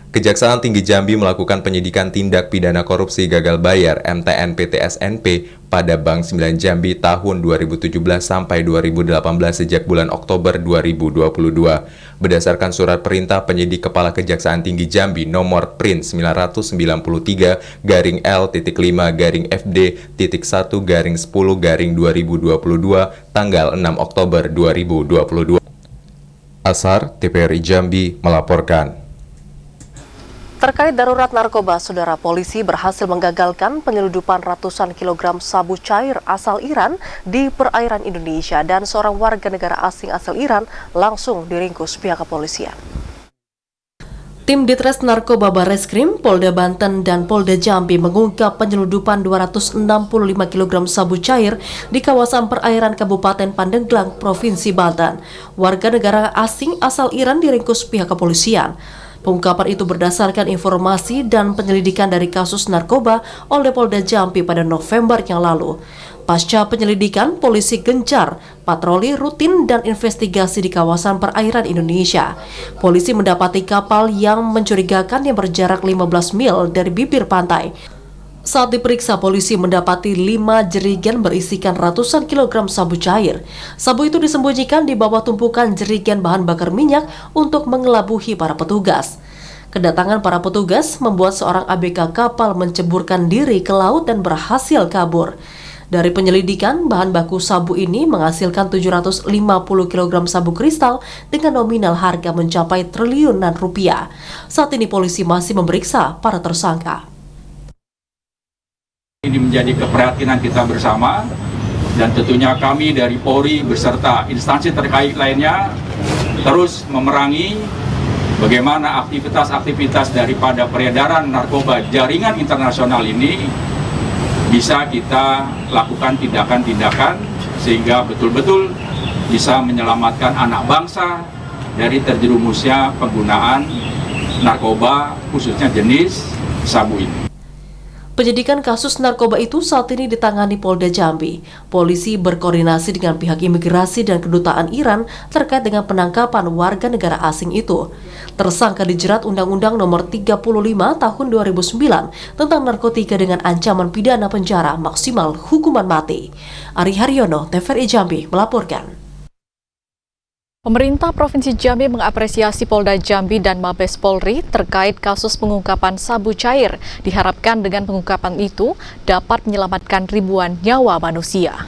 Kejaksaan Tinggi Jambi melakukan penyidikan tindak pidana korupsi gagal bayar MTN PT SNP pada Bank 9 Jambi tahun 2017 sampai 2018 sejak bulan Oktober 2022. Berdasarkan surat perintah penyidik Kepala Kejaksaan Tinggi Jambi nomor Print 993-L-5-FD-1-10-10-2022 tanggal 6 Oktober 2022. Asar, TVRI Jambi melaporkan. Terkait darurat narkoba, saudara, polisi berhasil menggagalkan penyeludupan ratusan kilogram sabu cair asal Iran di perairan Indonesia dan seorang warga negara asing asal Iran langsung diringkus pihak kepolisian. Tim Ditres Narkoba Barreskrim, Polda Banten dan Polda Jambi mengungkap penyeludupan 265 kg sabu cair di kawasan perairan Kabupaten Pandeglang, Provinsi Banten. Warga negara asing asal Iran diringkus pihak kepolisian. Pengungkapan itu berdasarkan informasi dan penyelidikan dari kasus narkoba oleh Polda Jambi pada November yang lalu. Pasca penyelidikan, polisi gencar patroli rutin dan investigasi di kawasan perairan Indonesia. Polisi mendapati kapal yang mencurigakan yang berjarak 15 mil dari bibir pantai. Saat diperiksa, polisi mendapati 5 jerigen berisikan ratusan kilogram sabu cair. Sabu itu disembunyikan di bawah tumpukan jerigen bahan bakar minyak untuk mengelabuhi para petugas. Kedatangan para petugas membuat seorang ABK kapal menceburkan diri ke laut dan berhasil kabur. Dari penyelidikan, bahan baku sabu ini menghasilkan 750 kg sabu kristal dengan nominal harga mencapai triliunan rupiah. Saat ini polisi masih memeriksa para tersangka. Ini menjadi keprihatinan kita bersama, dan tentunya kami dari Polri beserta instansi terkait lainnya terus memerangi bagaimana aktivitas-aktivitas daripada peredaran narkoba jaringan internasional ini bisa kita lakukan tindakan-tindakan sehingga betul-betul bisa menyelamatkan anak bangsa dari terjerumusnya penggunaan narkoba khususnya jenis sabu ini. Penyidikan kasus narkoba itu saat ini ditangani Polda Jambi. Polisi berkoordinasi dengan pihak imigrasi dan kedutaan Iran terkait dengan penangkapan warga negara asing itu. Tersangka dijerat Undang-Undang Nomor 35 Tahun 2009 tentang narkotika dengan ancaman pidana penjara maksimal hukuman mati. Ari Haryono, TVRI Jambi melaporkan. Pemerintah Provinsi Jambi mengapresiasi Polda Jambi dan Mabes Polri terkait kasus pengungkapan sabu cair. Diharapkan dengan pengungkapan itu dapat menyelamatkan ribuan nyawa manusia.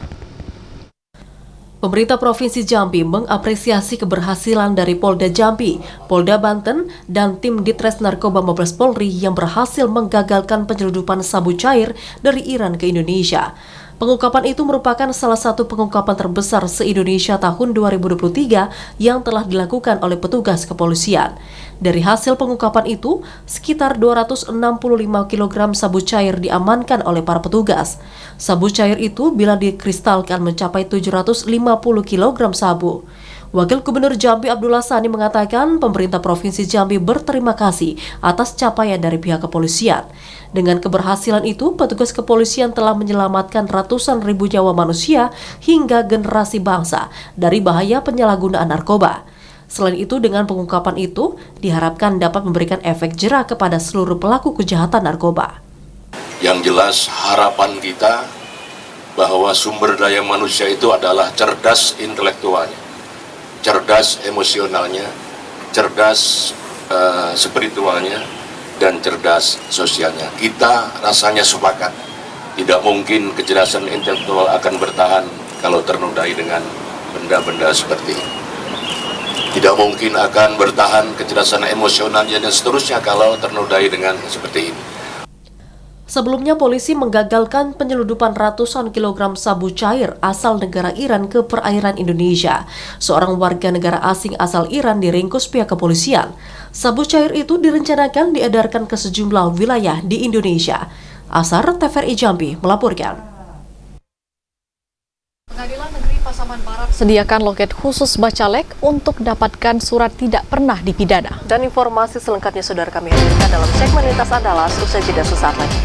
Pemerintah Provinsi Jambi mengapresiasi keberhasilan dari Polda Jambi, Polda Banten, dan tim Ditres Narkoba Mabes Polri yang berhasil menggagalkan penyelundupan sabu cair dari Iran ke Indonesia. Pengungkapan itu merupakan salah satu pengungkapan terbesar se-Indonesia tahun 2023 yang telah dilakukan oleh petugas kepolisian. Dari hasil pengungkapan itu, sekitar 265 kg sabu cair diamankan oleh para petugas. Sabu cair itu bila dikristalkan mencapai 750 kg sabu. Wakil Gubernur Jambi Abdullah Sani mengatakan pemerintah Provinsi Jambi berterima kasih atas capaian dari pihak kepolisian. Dengan keberhasilan itu, petugas kepolisian telah menyelamatkan ratusan ribu nyawa manusia hingga generasi bangsa dari bahaya penyalahgunaan narkoba. Selain itu, dengan pengungkapan itu, diharapkan dapat memberikan efek jera kepada seluruh pelaku kejahatan narkoba. Yang jelas harapan kita bahwa sumber daya manusia itu adalah cerdas intelektualnya, cerdas emosionalnya, cerdas spiritualnya, dan cerdas sosialnya. Kita rasanya sepakat, tidak mungkin kecerdasan intelektual akan bertahan kalau ternodai dengan benda-benda seperti ini. Tidak mungkin akan bertahan kecerdasan emosionalnya dan seterusnya kalau ternodai dengan seperti ini. Sebelumnya, polisi menggagalkan penyelundupan ratusan kilogram sabu cair asal negara Iran ke perairan Indonesia. Seorang warga negara asing asal Iran diringkus pihak kepolisian. Sabu cair itu direncanakan diedarkan ke sejumlah wilayah di Indonesia. Asar, TVRI Jambi melaporkan. Pengadilan Negeri Pasaman Barat sediakan loket khusus Bacalek untuk dapatkan surat tidak pernah dipidana. Dan informasi selengkapnya saudara kami hadirkan dalam segmen Lintas Andalas usai jeda sesaat lagi.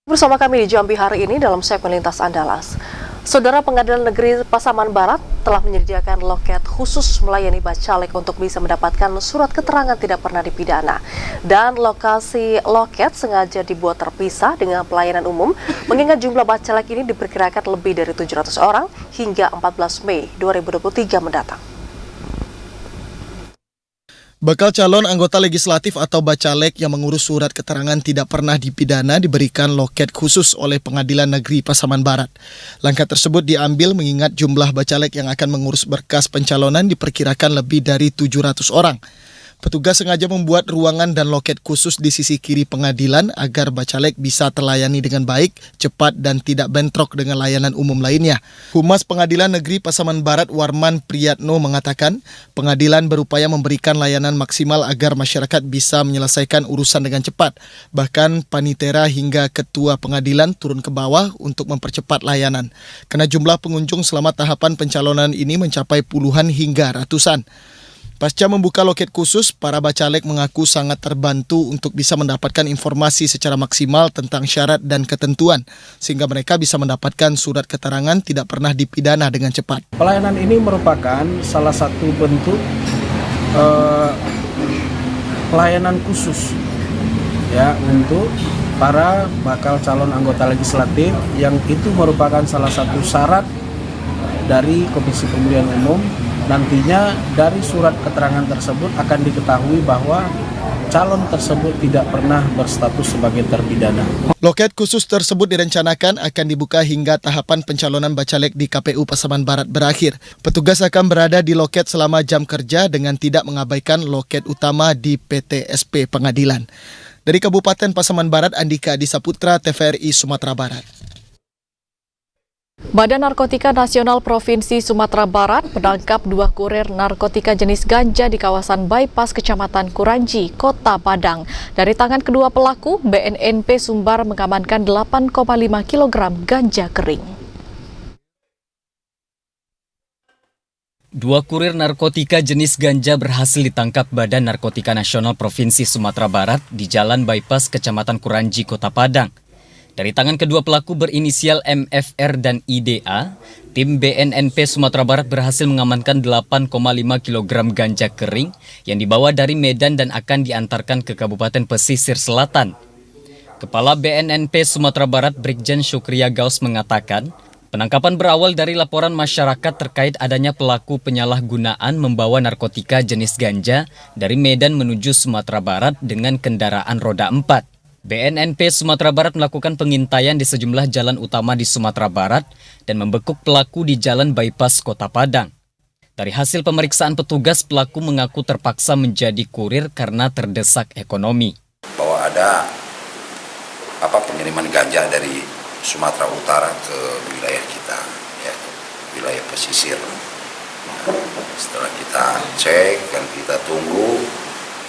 Bersama kami di Jambi hari ini dalam segmen Lintas Andalas. Saudara, Pengadilan Negeri Pasaman Barat telah menyediakan loket khusus melayani bacalek untuk bisa mendapatkan surat keterangan tidak pernah dipidana. Dan lokasi loket sengaja dibuat terpisah dengan pelayanan umum, mengingat jumlah bacalek ini diperkirakan lebih dari 700 orang hingga 14 Mei 2023 mendatang. Bakal calon anggota legislatif atau bacalek yang mengurus surat keterangan tidak pernah dipidana diberikan loket khusus oleh Pengadilan Negeri Pasaman Barat. Langkah tersebut diambil mengingat jumlah bacalek yang akan mengurus berkas pencalonan diperkirakan lebih dari 700 orang. Petugas sengaja membuat ruangan dan loket khusus di sisi kiri pengadilan agar bacalek bisa terlayani dengan baik, cepat, dan tidak bentrok dengan layanan umum lainnya. Humas Pengadilan Negeri Pasaman Barat Warman Priyatno mengatakan, pengadilan berupaya memberikan layanan maksimal agar masyarakat bisa menyelesaikan urusan dengan cepat. Bahkan panitera hingga ketua pengadilan turun ke bawah untuk mempercepat layanan. Karena jumlah pengunjung selama tahapan pencalonan ini mencapai puluhan hingga ratusan. Pasca membuka loket khusus, para bacalek mengaku sangat terbantu untuk bisa mendapatkan informasi secara maksimal tentang syarat dan ketentuan, sehingga mereka bisa mendapatkan surat keterangan tidak pernah dipidana dengan cepat. Pelayanan ini merupakan salah satu bentuk pelayanan khusus ya untuk para bakal calon anggota legislatif, yang itu merupakan salah satu syarat dari Komisi Pemilihan Umum. Nantinya dari surat keterangan tersebut akan diketahui bahwa calon tersebut tidak pernah berstatus sebagai terpidana. Loket khusus tersebut direncanakan akan dibuka hingga tahapan pencalonan bacalek di KPU Pasaman Barat berakhir. Petugas akan berada di loket selama jam kerja dengan tidak mengabaikan loket utama di PTSP Pengadilan. Dari Kabupaten Pasaman Barat, Andika Adisaputra, TVRI Sumatera Barat. Badan Narkotika Nasional Provinsi Sumatera Barat menangkap 2 kurir narkotika jenis ganja di kawasan bypass Kecamatan Kuranji, Kota Padang. Dari tangan kedua pelaku, BNNP Sumbar mengamankan 8,5 kg ganja kering. 2 kurir narkotika jenis ganja berhasil ditangkap Badan Narkotika Nasional Provinsi Sumatera Barat di Jalan Bypass Kecamatan Kuranji, Kota Padang. Dari tangan kedua pelaku berinisial MFR dan IDA, tim BNNP Sumatera Barat berhasil mengamankan 8,5 kg ganja kering yang dibawa dari Medan dan akan diantarkan ke Kabupaten Pesisir Selatan. Kepala BNNP Sumatera Barat Brigjen Syukriya Gaus mengatakan, penangkapan berawal dari laporan masyarakat terkait adanya pelaku penyalahgunaan membawa narkotika jenis ganja dari Medan menuju Sumatera Barat dengan kendaraan roda 4. BNNP Sumatera Barat melakukan pengintaian di sejumlah jalan utama di Sumatera Barat dan membekuk pelaku di Jalan Bypass Kota Padang. Dari hasil pemeriksaan petugas, pelaku mengaku terpaksa menjadi kurir karena terdesak ekonomi. Bahwa ada pengiriman ganja dari Sumatera Utara ke wilayah kita, ya, wilayah pesisir. Setelah kita cek dan kita tunggu,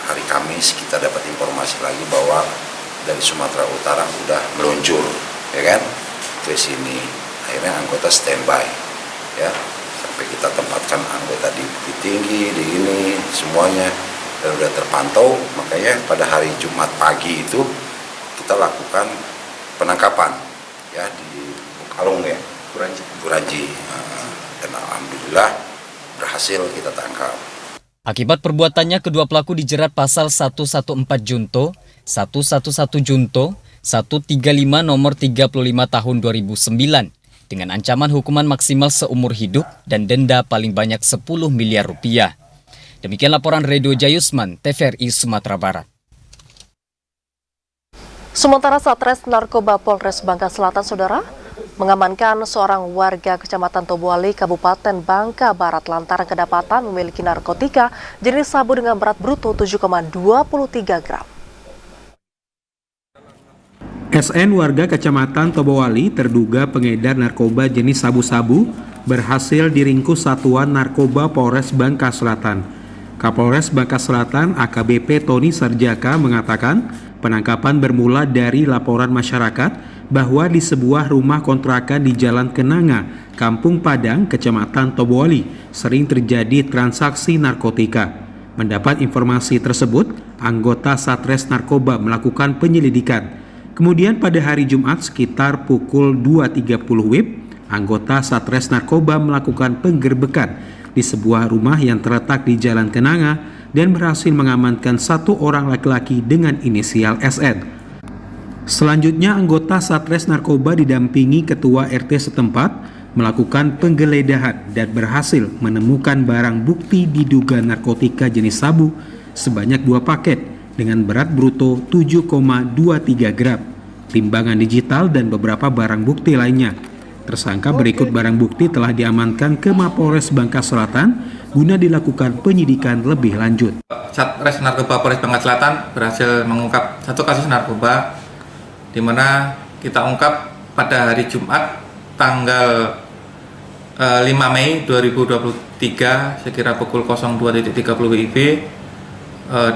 hari Kamis kita dapat informasi lagi bahwa dari Sumatera Utara udah meluncur, ya kan, ke sini. Akhirnya anggota standby, ya, sampai kita tempatkan anggota di tinggi, di ini, semuanya, dan udah terpantau. Makanya pada hari Jumat pagi itu kita lakukan penangkapan, ya, di Bukalung, ya, Kuranji, dan alhamdulillah berhasil kita tangkap. Akibat perbuatannya, kedua pelaku dijerat pasal 114 Junto, 111 Junto, 135 nomor 35 tahun 2009 dengan ancaman hukuman maksimal seumur hidup dan denda paling banyak 10 miliar rupiah. Demikian laporan Redo Jayusman, TVRI Sumatera Barat. Sementara Satres Narkoba Polres Bangka Selatan, Saudara, mengamankan seorang warga Kecamatan Tobuali, Kabupaten Bangka Barat lantaran kedapatan memiliki narkotika jenis sabu dengan berat bruto 7,23 gram. SN warga Kecamatan Tobowali terduga pengedar narkoba jenis sabu-sabu berhasil diringkus Satuan Narkoba Polres Bangka Selatan. Kapolres Bangka Selatan AKBP Tony Sarjaka mengatakan penangkapan bermula dari laporan masyarakat bahwa di sebuah rumah kontrakan di Jalan Kenanga, Kampung Padang, Kecamatan Tobowali sering terjadi transaksi narkotika. Mendapat informasi tersebut, anggota Satres Narkoba melakukan penyelidikan. Kemudian pada hari Jumat sekitar pukul 2.30 WIB, anggota Satres Narkoba melakukan penggerbekan di sebuah rumah yang terletak di Jalan Kenanga dan berhasil mengamankan 1 orang laki-laki dengan inisial SN. Selanjutnya anggota Satres Narkoba didampingi ketua RT setempat melakukan penggeledahan dan berhasil menemukan barang bukti diduga narkotika jenis sabu sebanyak 2 paket dengan berat bruto 7,23 gram, timbangan digital dan beberapa barang bukti lainnya. Tersangka berikut barang bukti telah diamankan ke Mapolres Bangka Selatan guna dilakukan penyidikan lebih lanjut. Satres Narkoba Polres Bangka Selatan berhasil mengungkap satu kasus narkoba di mana kita ungkap pada hari Jumat tanggal 5 Mei 2023 sekira pukul 02.30 WIB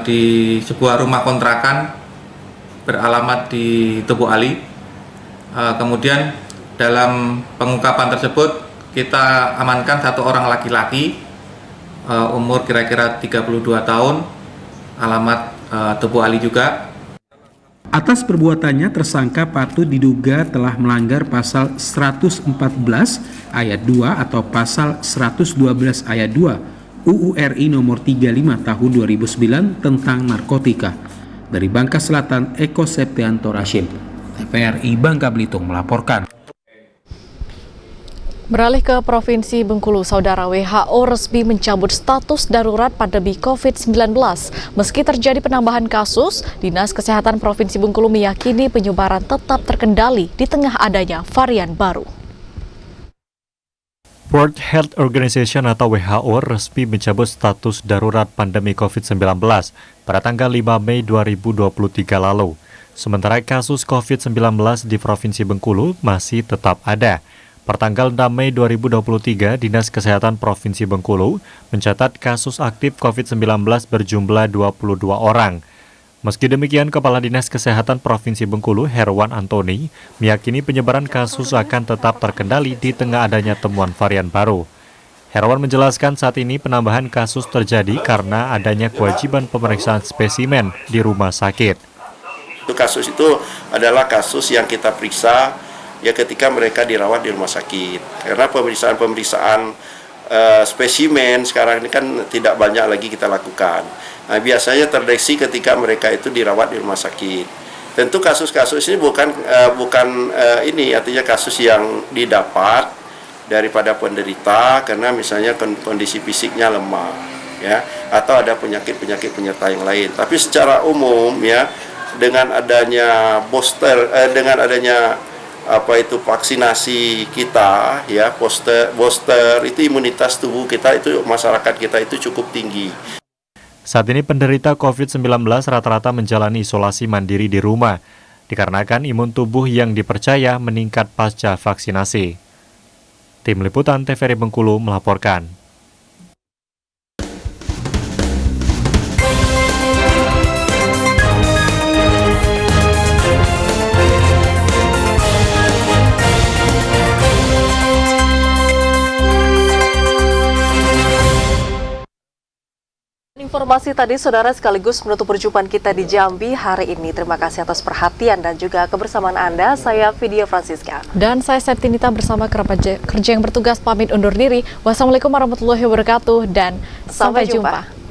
di sebuah rumah kontrakan beralamat di Tobo Ali. Kemudian dalam pengungkapan tersebut kita amankan satu orang laki-laki umur kira-kira 32 tahun, alamat Tobo Ali juga. Atas perbuatannya, tersangka patut diduga telah melanggar pasal 114 ayat 2 atau pasal 112 ayat 2 UU RI nomor 35 tahun 2009 tentang narkotika. Dari Bangka Selatan, Eko Septianto Rashid, TVRI Bangka Belitung melaporkan. Beralih ke Provinsi Bengkulu, Saudara, WHO resmi mencabut status darurat pandemi COVID-19. Meski terjadi penambahan kasus, Dinas Kesehatan Provinsi Bengkulu meyakini penyebaran tetap terkendali di tengah adanya varian baru. World Health Organization atau WHO resmi mencabut status darurat pandemi COVID-19 pada tanggal 5 Mei 2023 lalu. Sementara kasus COVID-19 di Provinsi Bengkulu masih tetap ada. Pertanggal 6 Mei 2023, Dinas Kesehatan Provinsi Bengkulu mencatat kasus aktif COVID-19 berjumlah 22 orang. Meski demikian, Kepala Dinas Kesehatan Provinsi Bengkulu, Herwan Antoni, meyakini penyebaran kasus akan tetap terkendali di tengah adanya temuan varian baru. Herwan menjelaskan saat ini penambahan kasus terjadi karena adanya kewajiban pemeriksaan spesimen di rumah sakit. Kasus itu adalah kasus yang kita periksa ya ketika mereka dirawat di rumah sakit. Karena pemeriksaan spesimen sekarang ini kan tidak banyak lagi kita lakukan. Nah, biasanya terdeteksi ketika mereka itu dirawat di rumah sakit. Tentu kasus-kasus ini bukan artinya kasus yang didapat daripada penderita karena misalnya kondisi fisiknya lemah ya atau ada penyakit penyerta yang lain. Tapi secara umum ya dengan adanya vaksinasi kita ya booster itu imunitas tubuh kita itu masyarakat kita itu cukup tinggi. Saat ini penderita COVID-19 rata-rata menjalani isolasi mandiri di rumah dikarenakan imun tubuh yang dipercaya meningkat pasca vaksinasi. Tim Liputan TVRI Bengkulu melaporkan. Informasi tadi, Saudara, sekaligus menutup perjumpaan kita di Jambi hari ini. Terima kasih atas perhatian dan juga kebersamaan Anda. Saya Vidya Francisca. Dan saya Septinita bersama kerabat kerja yang bertugas pamit undur diri. Wassalamualaikum warahmatullahi wabarakatuh dan sampai jumpa.